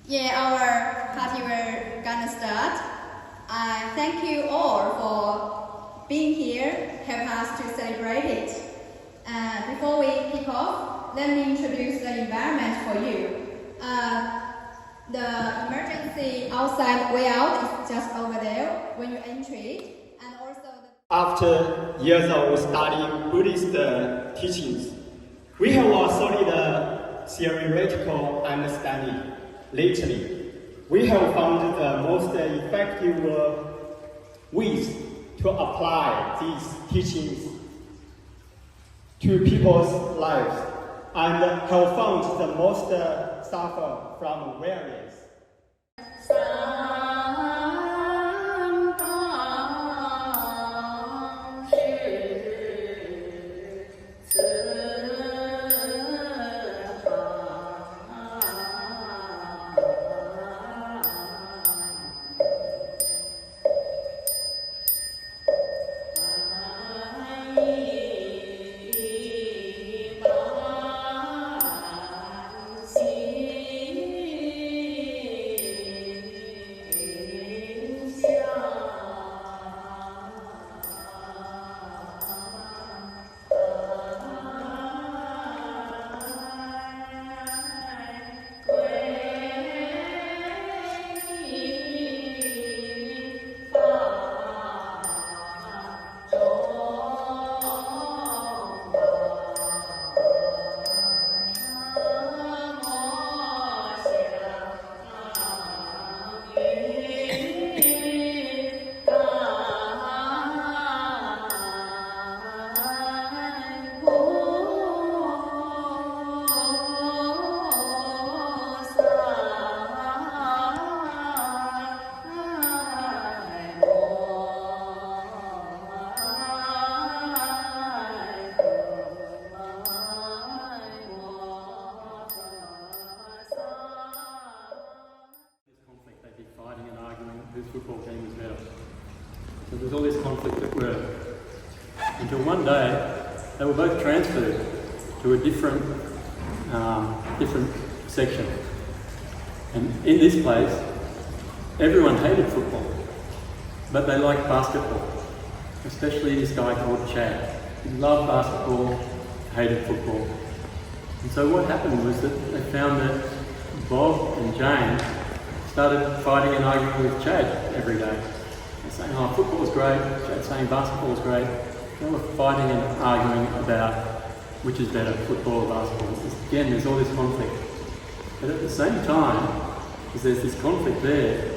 Yeah, our party we're gonna start. Thank you all for being here, help us to celebrate it. Before we kick off, let me introduce the environment for you. The emergency outside way out is just over there when you enter it, and also After years of studying Buddhist teachings, we have a solid theoretical understanding. Lately, we have found the most effective ways to apply these teachings to people's lives and have found the most suffer from variance. whose football team was better. So there was all this conflict at work. Until one day, they were both transferred to a different section. And in this place, everyone hated football, but they liked basketball, especially this guy called Chad. He loved basketball, hated football. And so what happened was that they found that Bob and Jane started fighting and arguing with Chad every day. They're saying, oh, football's great, Chad's saying basketball's great. They were fighting and arguing about which is better, football or basketball. Again, there's all this conflict. But at the same time, as there's this conflict there,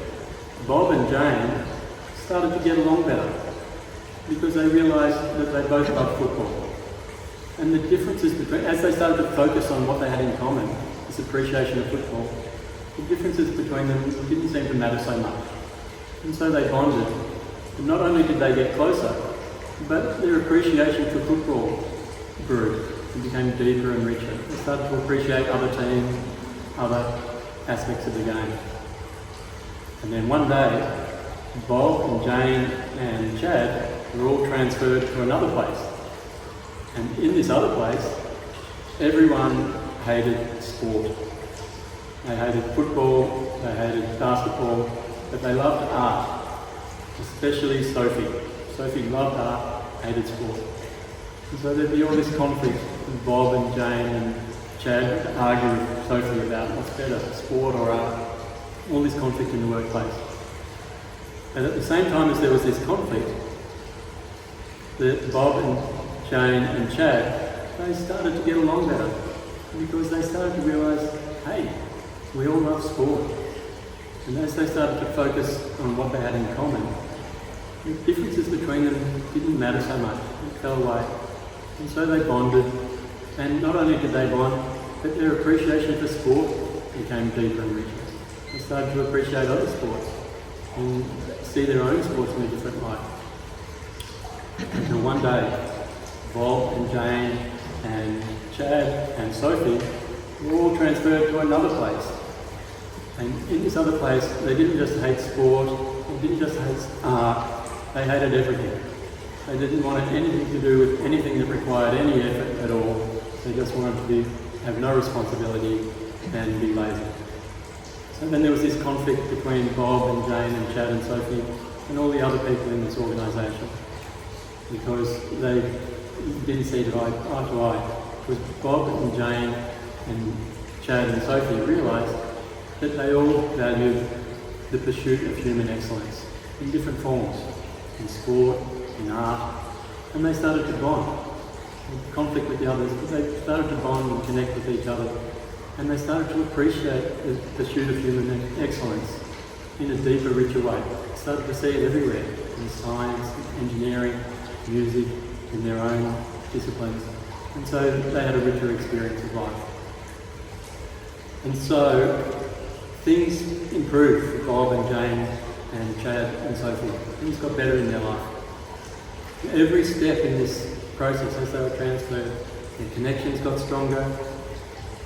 Bob and Jane started to get along better because they realised that they both loved football. And the differences between, as they started to focus on what they had in common, this appreciation of football, the differences between them didn't seem to matter so much. And so they bonded. And not only did they get closer, but their appreciation for football grew and became deeper and richer. They started to appreciate other teams, other aspects of the game. And then one day, Bob and Jane and Chad were all transferred to another place. And in this other place, everyone hated sport. They hated football, they hated basketball, but they loved art, especially Sophie. Sophie loved art, hated sport. And so there'd be all this conflict with Bob and Jane and Chad to argue with Sophie about what's better, sport or art. All this conflict in the workplace. And at the same time as there was this conflict, that Bob and Jane and Chad, they started to get along better because they started to realise, hey, we all love sport. And as they started to focus on what they had in common, the differences between them didn't matter so much, it fell away. And so they bonded, and not only did they bond, but their appreciation for sport became deeper and richer. They started to appreciate other sports and see their own sports in a different light. Until one day, Bob and Jane and Chad and Sophie were all transferred to another place. And in this other place, they didn't just hate sport, they didn't just hate art, they hated everything. They didn't want anything to do with anything that required any effort at all. They just wanted to have no responsibility and be lazy. So then there was this conflict between Bob and Jane and Chad and Sophie and all the other people in this organisation, because they didn't see it eye to eye. Because Bob and Jane and Chad and Sophie realised that they all valued the pursuit of human excellence in different forms, in sport, in art, and they started to bond. In conflict with the others, but they started to bond and connect with each other, and they started to appreciate the pursuit of human excellence in a deeper, richer way. They started to see it everywhere, in science, engineering, music, in their own disciplines. And so they had a richer experience of life. And so things improved for Bob and Jane and Chad and Sophie. Things got better in their life. Every step in this process as they were transferred, their connections got stronger.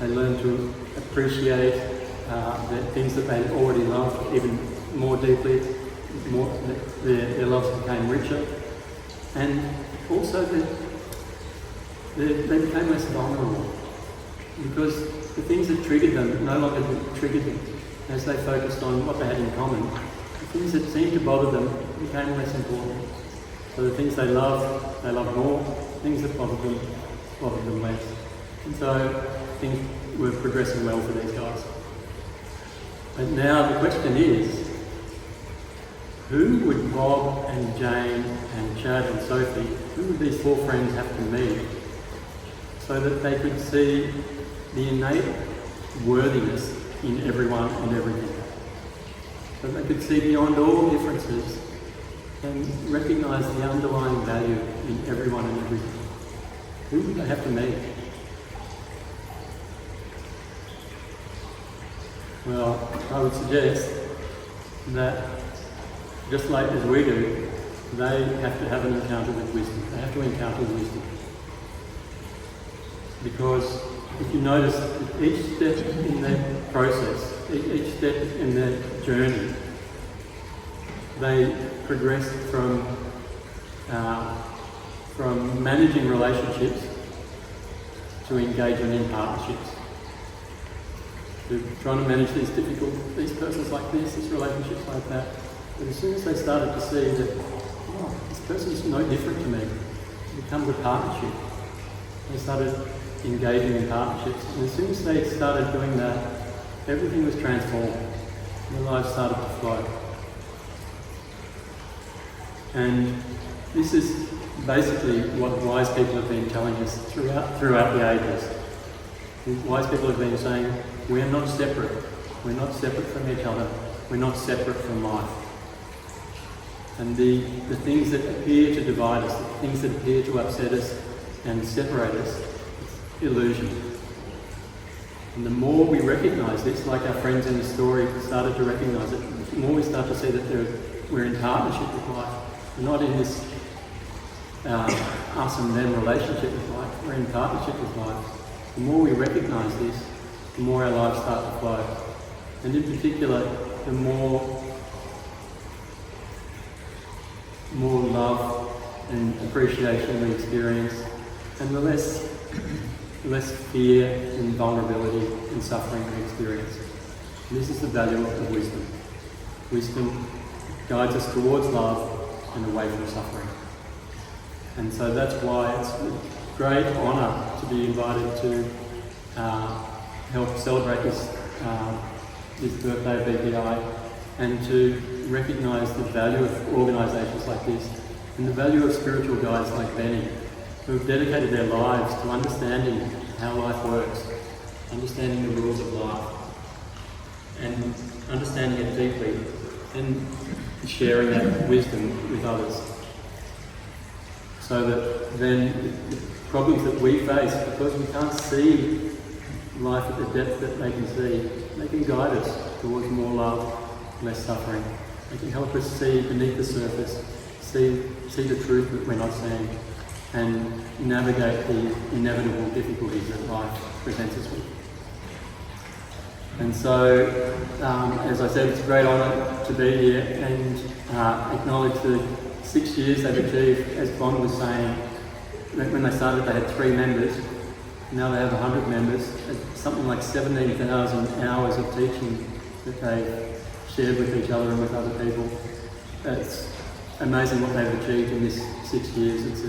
They learned to appreciate the things that they already loved even more deeply. Their loves became richer. And also they became less vulnerable, because the things that triggered them no longer triggered them as they focused on what they had in common. The things that seemed to bother them became less important. So the things they loved more. Things that bothered them less. And so things were progressing well for these guys. But now the question is, who would Bob and Jane and Chad and Sophie, who would these four friends have to meet so that they could see the innate worthiness in everyone and everything? So they could see beyond all differences and recognise the underlying value in everyone and everything. Who would they have to meet? Well, I would suggest that just like as we do, they have to have an encounter with wisdom. They have to encounter wisdom. Because if you notice, each step in their process, each step in their journey, they progressed from managing relationships to engaging in partnerships. To trying to manage these persons like this relationships like that. But as soon as they started to see that, oh, this person is no different to me, it becomes a partnership. They started engaging in partnerships. And as soon as they started doing that, everything was transformed. Their lives started to flow. And this is basically what wise people have been telling us throughout the ages. Wise people have been saying, we are not separate. We're not separate from each other. We're not separate from life. And the things that appear to divide us, the things that appear to upset us and separate us, it's illusion. And the more we recognise this, like our friends in the story started to recognise it, the more we start to see that we're in partnership with life. We're not in this us and them relationship with life. We're in partnership with life. The more we recognise this, the more our lives start to flow. And in particular, the more love and appreciation we experience, and the less fear and vulnerability and suffering we experience. And this is the value of wisdom. Wisdom guides us towards love and away from suffering. And so that's why it's a great honour to be invited to help celebrate this birthday of BPI, and to recognise the value of organisations like this, and the value of spiritual guides like Bennie, who have dedicated their lives to understanding how life works, understanding the rules of life, and understanding it deeply, and sharing that wisdom with others. So that then the problems that we face, because we can't see life at the depth that they can see. They can guide us towards more love, less suffering. They can help us see beneath the surface, see the truth that we're not seeing, and navigate the inevitable difficulties that life presents us with. And so, as I said, it's a great honour to be here and acknowledge the 6 years they've achieved. As Bond was saying, when they started they had 3 members, now they have 100 members, something like 17,000 hours of teaching that they've shared with each other and with other people. It's amazing what they've achieved in this 6 years. It's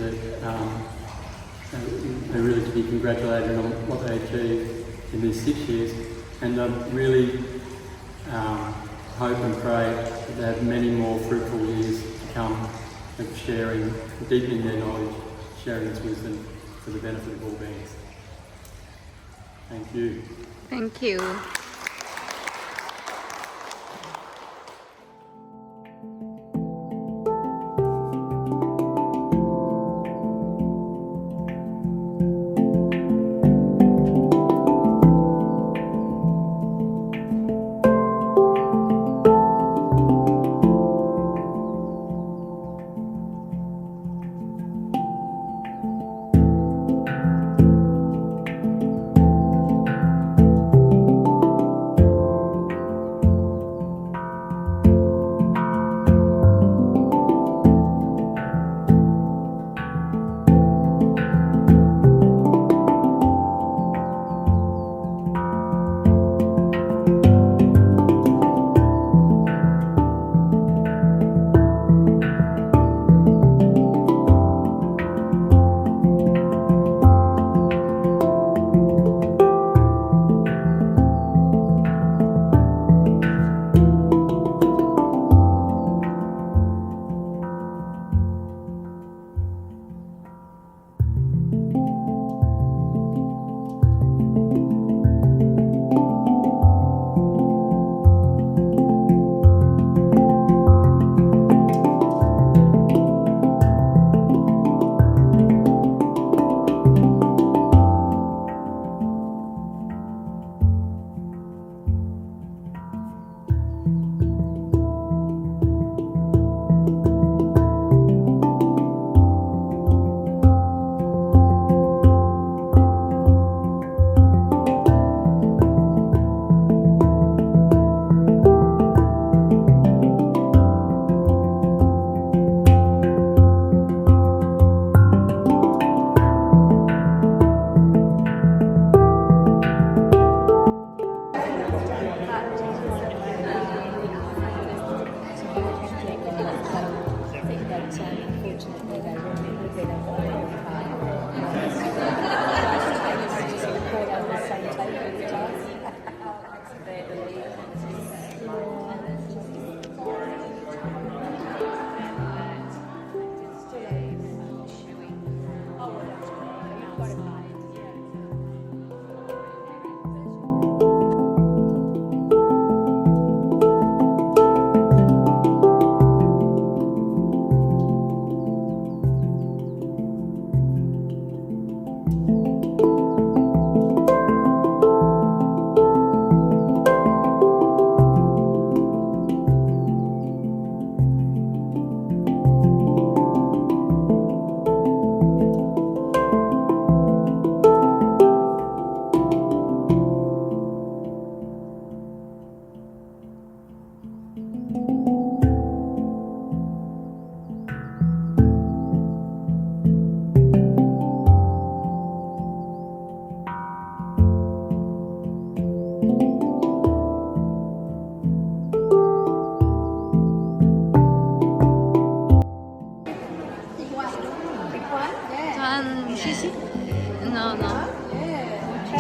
they're really to be congratulated on what they achieved in these 6 years. And I really hope and pray that they have many more fruitful years to come of sharing, deepening their knowledge, sharing its wisdom for the benefit of all beings. Thank you. Thank you.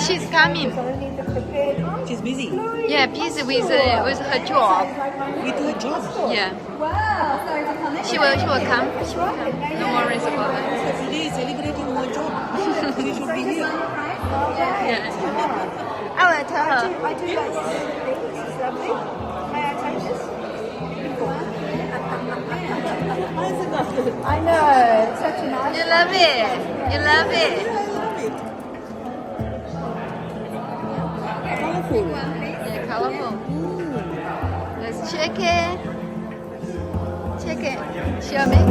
She's coming. She's busy. Yeah, busy with her job. With her job? Yeah. Wow, so it's a connection. She will come. She will come. No worries about it. Today is celebrating her job. She should be here. Yeah. I will tell her. I do like this. It's lovely. May I take this? I know, it's such a nice You love it. You love it. I love it. colorful. Let's check it. Check it. Show me.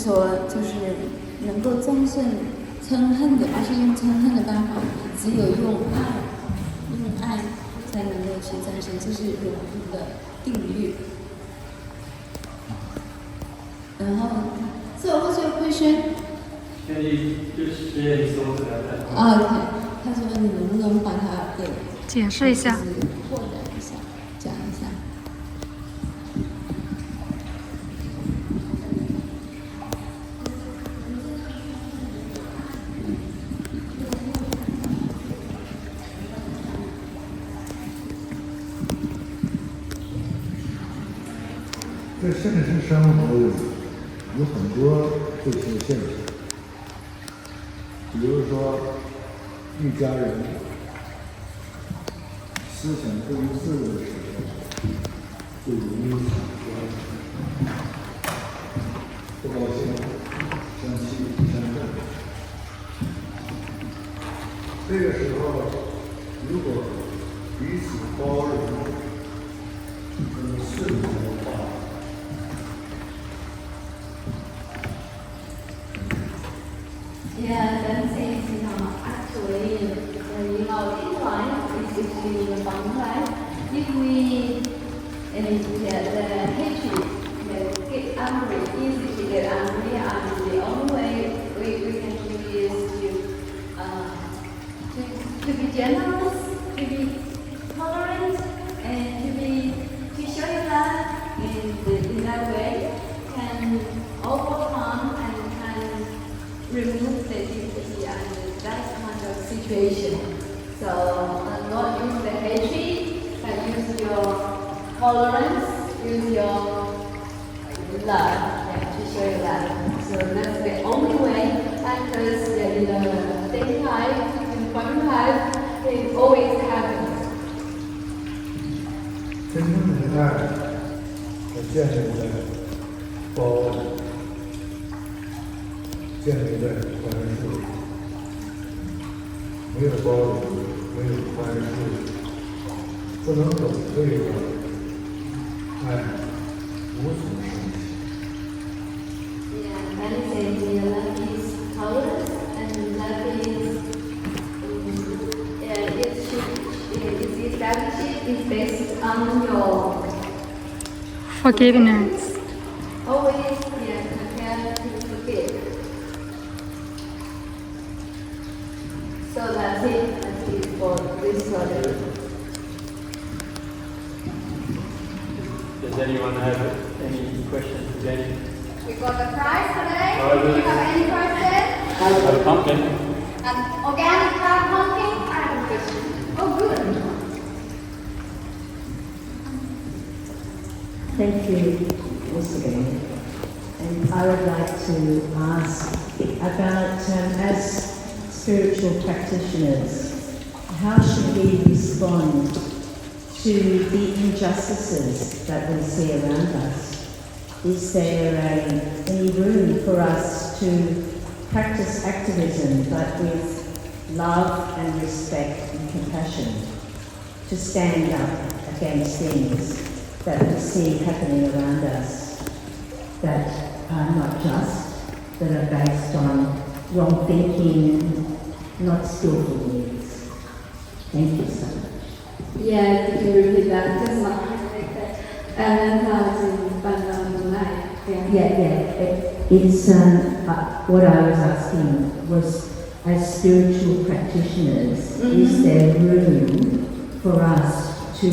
说就是能够战胜嗔恨的，不是用嗔恨的办法，只有用爱才能够去战胜，这是永恒的定律。然后 ，So what's your question? Can you just share his thoughts about that? OK， 他说你能不能把它给解释一下，扩展一下，讲一下。在现实生活里有很多这些现象，比如说一家人思想不一致的时候，就容易产生不高兴、生气、生恨。这个时候，如果彼此包容跟顺从的话，Yeah, that says, actually, in life, especially in the fun life, if we get the hatred, get angry, easy to get angry, and the only way we can do is to be generous, to be tolerant, situation. So not use the hatred, but use your tolerance, use your love, to show your love. So that's the only way, because in the daytime, in fun life, it always happens. 真正的爱是建立在包容、建立在宽恕。没有包容，没有宽恕，不能懂对的爱，无从升起。Yeah, and love is tolerance, and love is it's established, it's based on your Forgiveness. always prepare to forgive. So that's it for this story. Does anyone have any questions for Bennie? We got the prize today. Oh, Do you really? have any questions? Have a pumpkin. An organic crab pumpkin? I have a question. Oh, good. Thank you, Mr. Bennie. And I would like to ask about, as spiritual practitioners, how should we respond to the injustices that we see around us? Is there any room for us to practice activism, but with love and respect and compassion, to stand up against things that we see happening around us that are not just, that are based on wrong thinking, not skillful means? Thank you so much. Yeah, you can repeat that. Just not It's what I was asking was, as spiritual practitioners, is there room for us to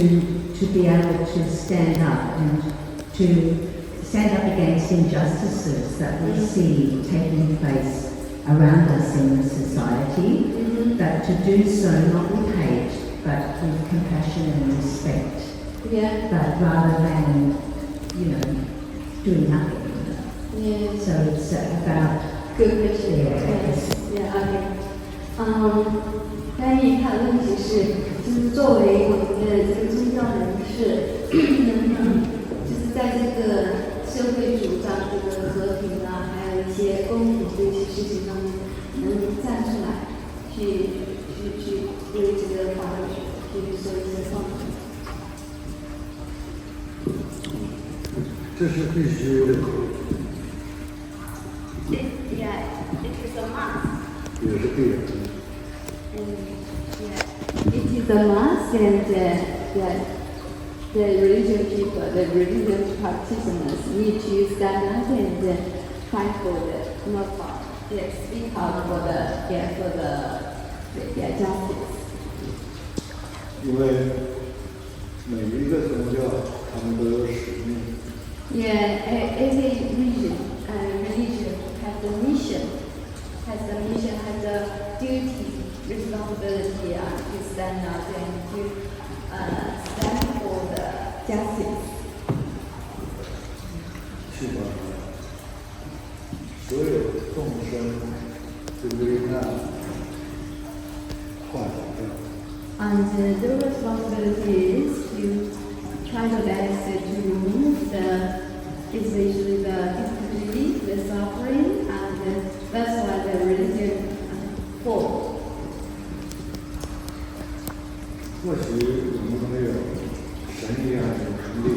be able to stand up and to stand up against injustices that we see taking place around us in the society, but to do so not with hate, but with compassion and respect, but rather than, doing nothing. Yeah. So it's about Good question. Yes. Yeah, okay. 翻译他的问题是，就是作为我们的这个宗教人士，能不能就是在这个社会主张这个和平啊，还有一些公平这些事情上面，能站出来，去为这个法律去说一些话。这是必须的。Yeah, it is a must. 也是必然的。It is a must, and the religious people, the religious practitioners need to stand up and fight for the, not fight, speak out for the justice. 因为每一个宗教，他们都有使命。Yeah, every religion has a mission, has a duty, responsibility to stand up and to stand for the justice. 去把所有众生之危难化解掉。And the responsibility is to try the best to remove especially the difficulty, the suffering, and that's why the religion fought. 或许我们没有神一样的能力，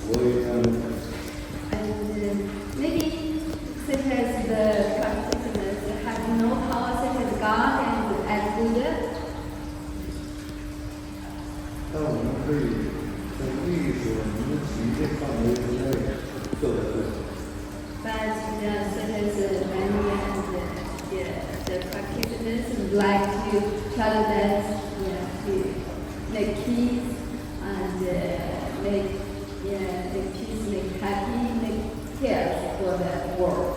佛一样的能力。And maybe such as the practitioners have no power such as God and as Buddha. 但我们可以在力所能及的范围之内做得更好。But such as Bennie and the practitioners would like to try their best to make peace and make peace, make happy, make care for the world.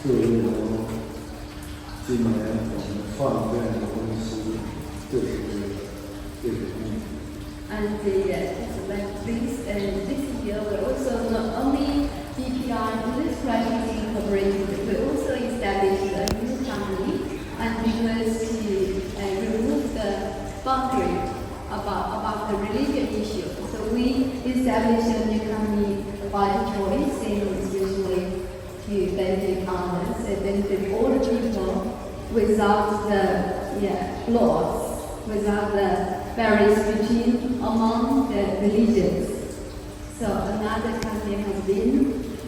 就如同今年我们 And this year we also not only BPI English practice incorporated, we also established a new company, and because to remove the boundary about the religion issue. So we established a new company by choice, and usually to benefit others and benefit all the people without the laws, without the barriers between among the religions. So another company has been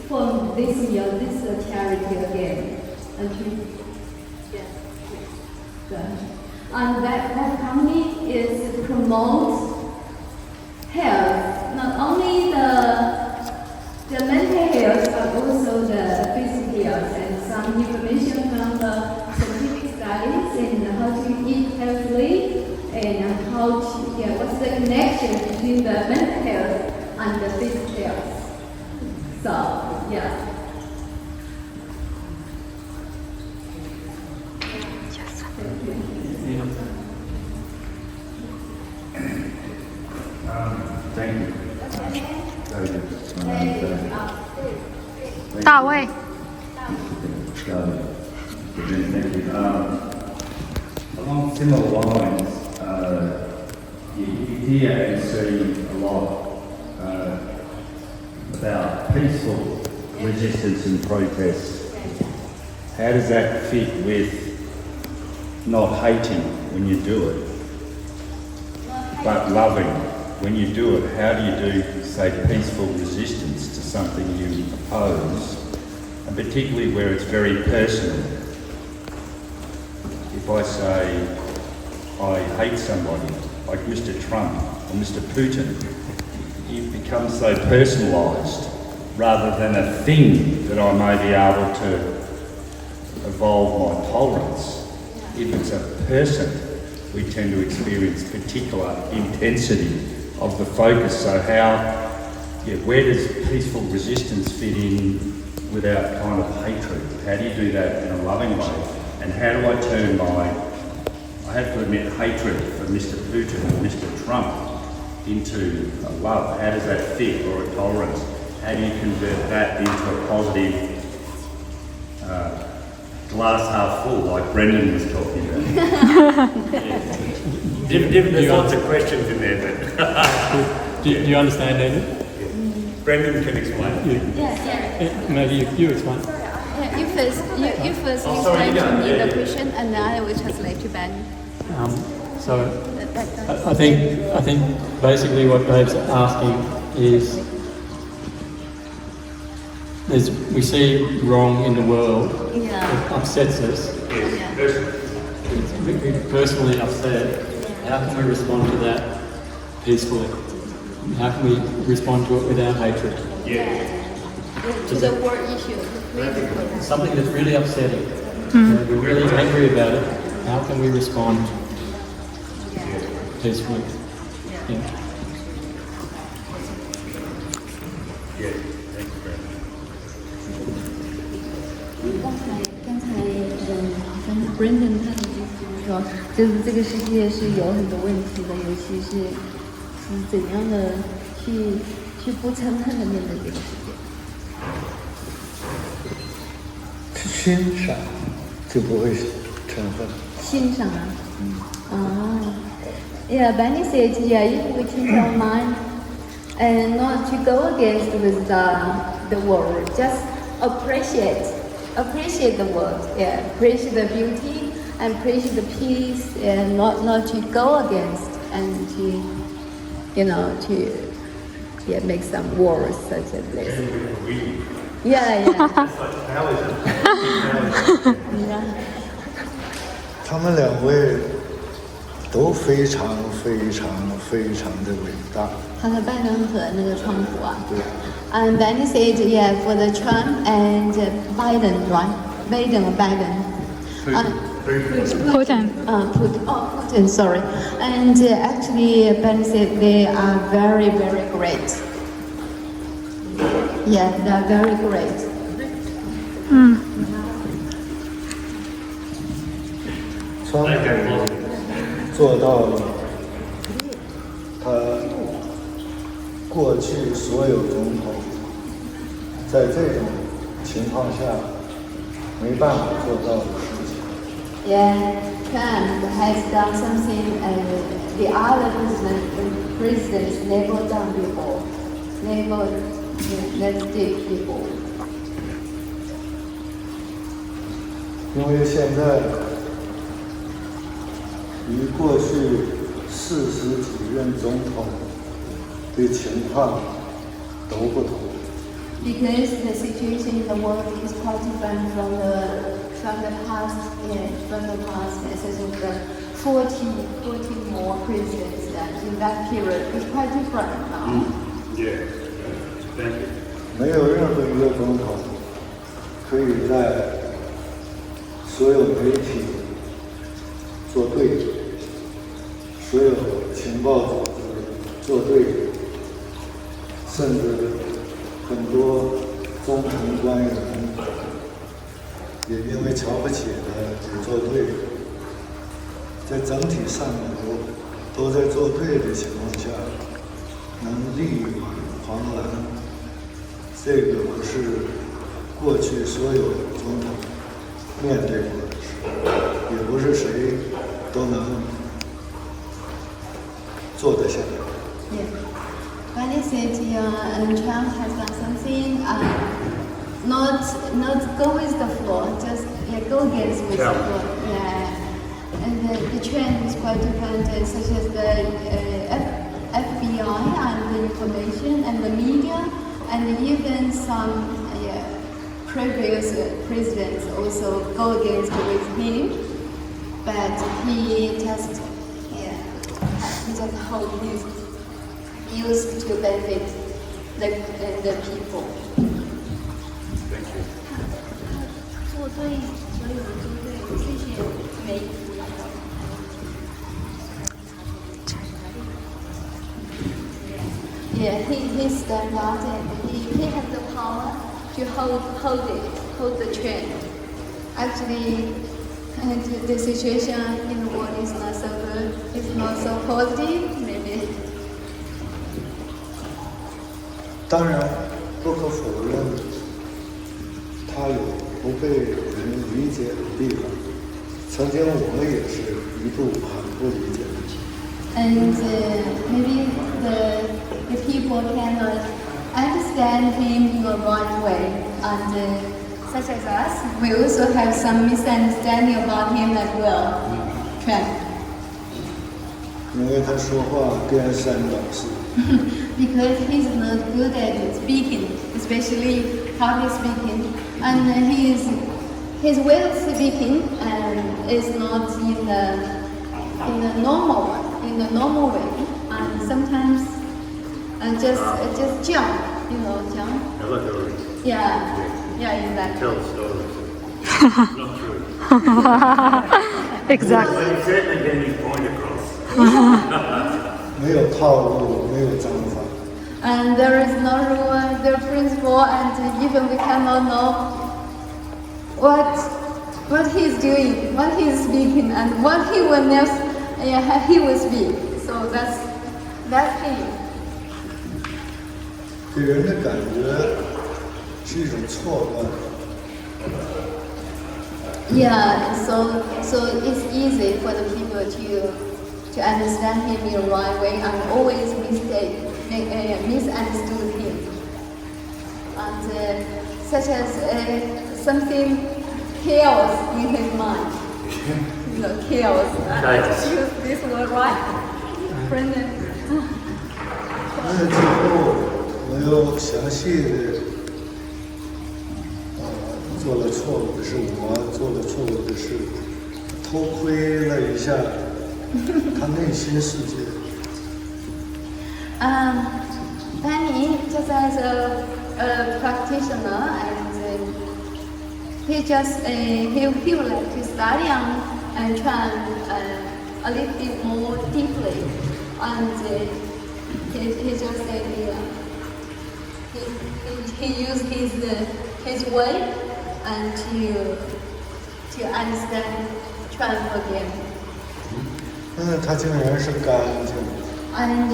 formed this year. This is a charity again. And that company is to promote health, not only the mental health, but also the physical health, and some information from the scientific studies and how to eat healthily, and how to, what's the connection between the mental health and the physical health. So, yeah. Thank you. David. Thank you. Along similar lines, you hear and see a lot about peaceful resistance and protest. How does that fit with not hating when you do it, but loving when you do it? How do you do, say, peaceful resistance to something you oppose, and particularly where it's very personal? If I say I hate somebody, like Mr. Trump or Mr. Putin, it becomes so personalised rather than a thing that I may be able to evolve my tolerance. If it's a person, we tend to experience particular intensity of the focus. So where does peaceful resistance fit in without kind of hatred? How do you do that in a loving way? And how do I turn I have to admit, hatred for Mr. Putin or Mr. Trump into a love? How does that fit, or a tolerance? How do you convert that into a positive glass half full, like Brendan was talking about? There's lots of questions in there, but do you understand, Enid? Brendan can explain. Yes. Maybe you explain. You first explain to me the question, and then I will translate to Bennie. I think basically what Dave's asking is, we see wrong in the world. It upsets us. We're personally upset. How can we respond to that peacefully? How can we respond to it without hatred? To the world issue. Something that's really upsetting. We're really angry about it. How can we respond peacefully?刚才好像是 Brendan 他的意思就是说，就是这个世界是有很多问题的，尤其是怎样的去不嗔恨的面对这个世界。去欣赏就不会嗔恨。欣赏啊。Yeah, Bennie said, if we change our mind and not to go against with the world, just appreciate the world, appreciate the beauty and appreciate the peace, and not to go against and to make some wars such as this. Yeah. 他们两位都非常非常非常的伟大。他说拜登和那个川普啊。And Bennie said, for the Trump and Biden, right? Biden. Putin. Putin, sorry. And actually, Bennie said they are very, very great. Yeah, they are very great. 川普做到了他过去所有总统在这种情况下没办法做到的事情。Yeah, Trump has done something the other presidents never done before, never did before. 因为现在与过去40几任总统的情况都不同。Because the situation in the world is quite different from the past, such as the 40 more presidents in that period. It's quite different now. Yeah, thank you. 没有任何一个总统可以在所有媒体做对，所有情报组织做对，甚至很多中层官员也因为瞧不起他只做对，在整体上面都在做对的情况下，能力挽狂澜，这个不是过去所有总统面对过的事，也不是谁都能做得下来。Yeah. Bennie said Trump has done something, not go with the flow, just go against with the flow. Yeah. And the trend is quite different, such as the FBI and the information and the media, and even some previous presidents also go against with him, but he just hold his views to benefit the people. Thank you. 做对，所有人做对，谢谢每一个。Yeah, he stand out and he has the power to hold the trend. Actually, the situation in the world is not so good. It's not so positive, maybe. 当然，不可否认，他有不被人理解的地方。曾经我也是一度很不理解。And maybe the people cannot understand him in the right way. And such as us, we also have some misunderstanding about him as well. Trump. 因为他说话颠三倒四。Because he's not good at speaking, especially public speaking, and his way of speaking is not in the normal way, and sometimes just jump, jump. I like the Yeah, exactly. tell stories. Not true. Exactly. But he's certainly getting his point across. 没有套路，没有章法。And there is no rule, no principle, and even we cannot know what he's doing, what he's speaking, and what he will speak. So that's him. 给人的感觉是一种错乱。Yeah, so it's easy for the people to understand him in the right way and always misunderstood him. And such as something chaos in his mind. Chaos. Use this word right? Brendan. 那之后，我又详细的做了错误的事，我做了错误的事，偷窥了一下他内心世界。Bennie, just as a practitioner, and he would like to study and try a little bit more deeply, and he just said he used his way and to understand, try and forgive. 他竟然是干净。and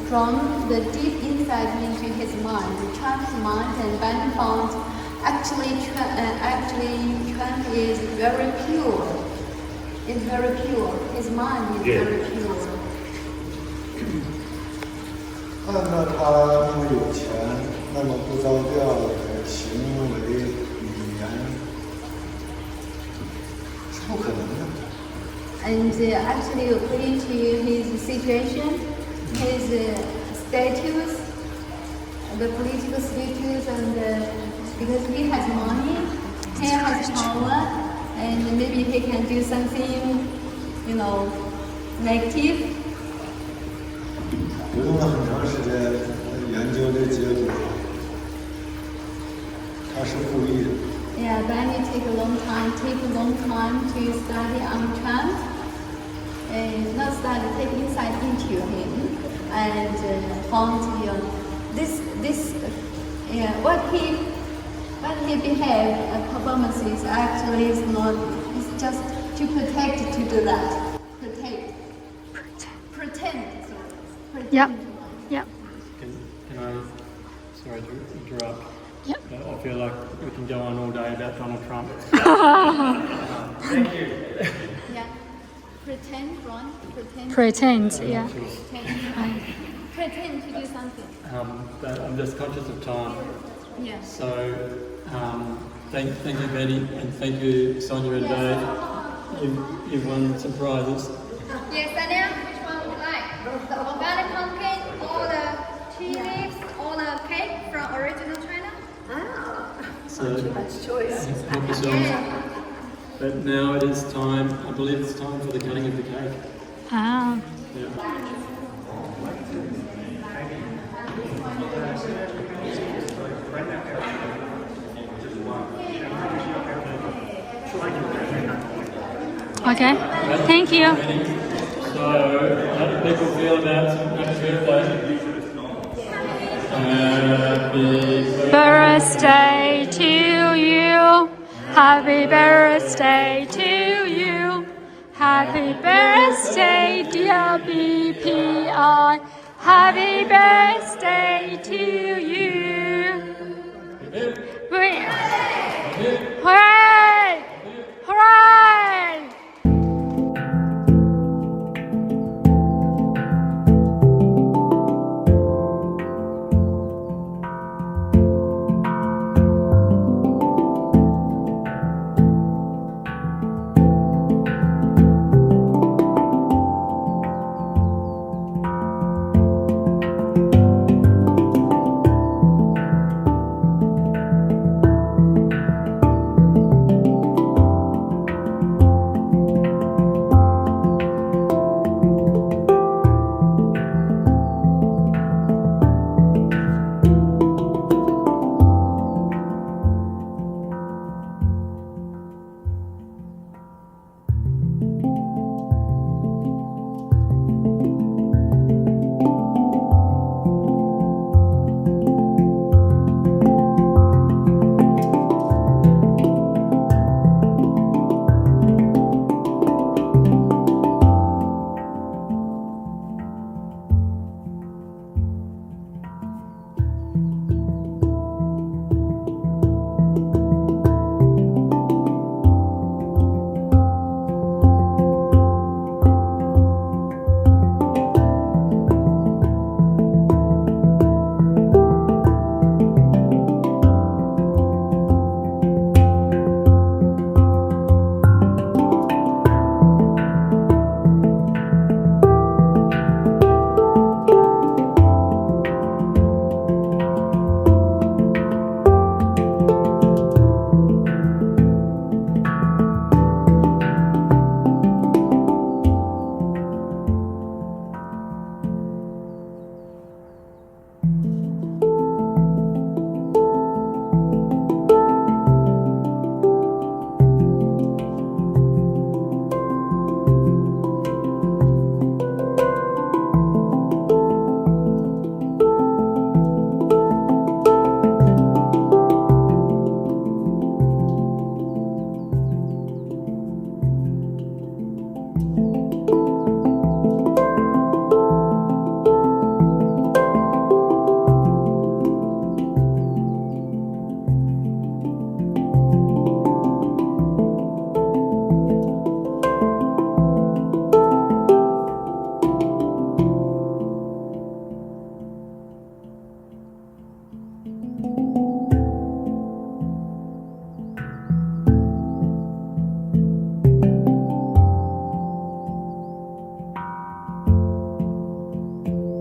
from the deep inside into his mind, Trump's mind, and Bennie found actually Trump is very pure. Is very pure. His mind is very pure. 按照他那么有钱，那么不着调的行为语言，是不可能的。 And actually, according to his situation, his status, the political status, and because he has money, he has power, and maybe he can do something, negative. 我用了很长时间研究这结果，他是故意的。 Yeah, Bennie take a long time to study on Trump, and not study, take insight into him, and found what he behave performances actually is not, it's just to protect, to do that, pretend. Yep. Yep. Can I, sorry to interrupt. Yep. I feel like we can go on all day about Donald Trump. Thank you. Yeah. Pretend, Ron. Pretend. Yeah. Pretend to do something. But I'm just conscious of time. Yeah. So, thank you, Bennie, and thank you, Sonia and Dave. You've won some prizes. Yes, Daniel, which one would you like? The organic pumpkin, or the tea leaves, or the cake from original China? So, Too much choice. help yourselves. But now it is time, I believe it's time for the cutting of the cake. Ah. Yeah. Okay. Thank you. So, how do people feel about some happy birthday? Happy Birthday to you. Happy birthday to you. Happy birthday, dear BPI. Happy birthday to you. Hooray! Hooray!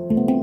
you.